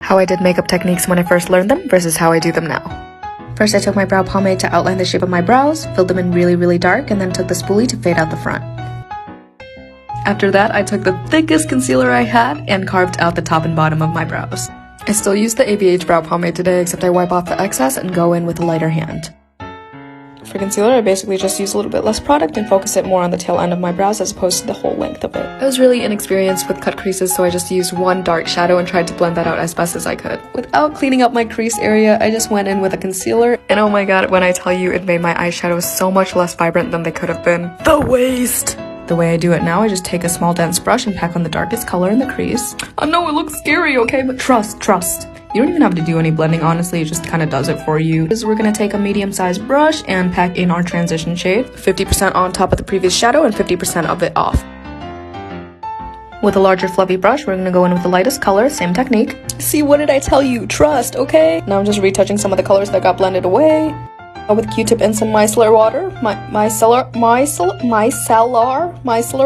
how I did makeup techniques when I first learned them versus how I do them now. First, I took my brow pomade to outline the shape of my brows, filled them in really dark, and then took the spoolie to fade out the front. After that, I took the thickest concealer I had and carved out the top and bottom of my brows. I still use the ABH brow pomade today, except I wipe off the excess and go in with a lighter hand. For concealer, I basically just use a little bit less product and focus it more on the tail end of my brows as opposed to the whole length of it. I was really inexperienced with cut creases, so I just used one dark shadow and tried to blend that out as best as I could. Without cleaning up my crease area, I just went in with a concealer, and oh my god, when I tell you, it made my eyeshadows so much less vibrant than they could have been. The waste! The way I do it now, I just take a small dense brush and pack on the darkest color in the crease. I know it looks scary, okay, but trust. You don't even have to do any blending, honestly, it just kind of does it for you. We're gonna take a medium-sized brush and pack in our transition shade. 50% on top of the previous shadow and 50% of it off. With a larger fluffy brush, we're gonna go in with the lightest color, same technique. See, what did I tell you? Trust, okay? Now I'm just retouching some of the colors that got blended away. With Q-tip and some micellar water. Micellar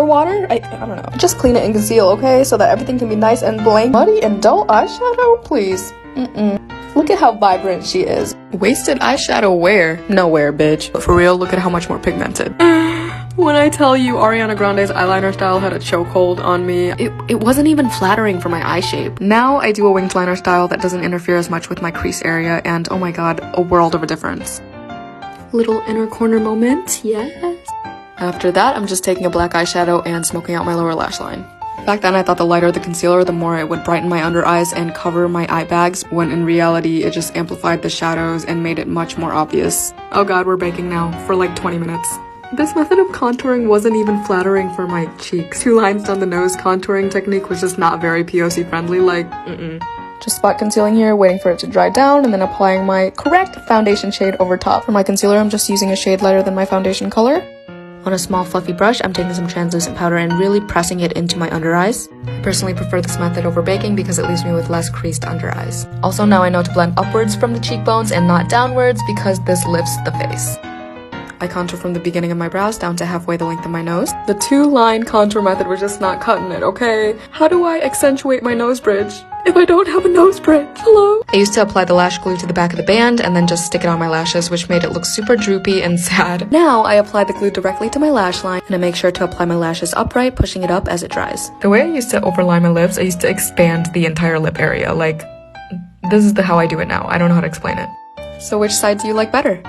water? I don't know. Just clean it and conceal, okay? So that everything can be nice and blank. Muddy and dull eyeshadow? Please. Look at how vibrant she is. Wasted eyeshadow where? Nowhere, bitch. But for real, look at how much more pigmented. When I tell you Ariana Grande's eyeliner style had a chokehold on me, it wasn't even flattering for my eye shape. Now I do a winged liner style that doesn't interfere as much with my crease area, and oh my god, a world of a difference. Little inner corner moment, yes. After that, I'm just taking a black eyeshadow and smoking out my lower lash line. Back then, I thought the lighter the concealer, the more it would brighten my under eyes and cover my eye bags, when in reality, it just amplified the shadows and made it much more obvious. Oh god, we're baking now, for like 20 minutes. This method of contouring wasn't even flattering for my cheeks. 2 lines down the nose contouring technique was just not very POC friendly, like, Just spot concealing here, waiting for it to dry down, and then applying my correct foundation shade over top. For my concealer, I'm just using a shade lighter than my foundation color. On a small fluffy brush, I'm taking some translucent powder and really pressing it into my under eyes. I personally prefer this method over baking because it leaves me with less creased under eyes. Also, now I know to blend upwards from the cheekbones and not downwards because this lifts the face. I contour from the beginning of my brows down to halfway the length of my nose. The 2-line contour method was just not cutting it, okay? How do I accentuate my nose bridge if I don't have a nose bridge? Hello? I used to apply the lash glue to the back of the band and then just stick it on my lashes, which made it look super droopy and sad. Now I apply the glue directly to my lash line, and I make sure to apply my lashes upright, pushing it up as it dries. The way I used to overline my lips, I used to expand the entire lip area. Like, this is how I do it now. I don't know how to explain it. So which side do you like better?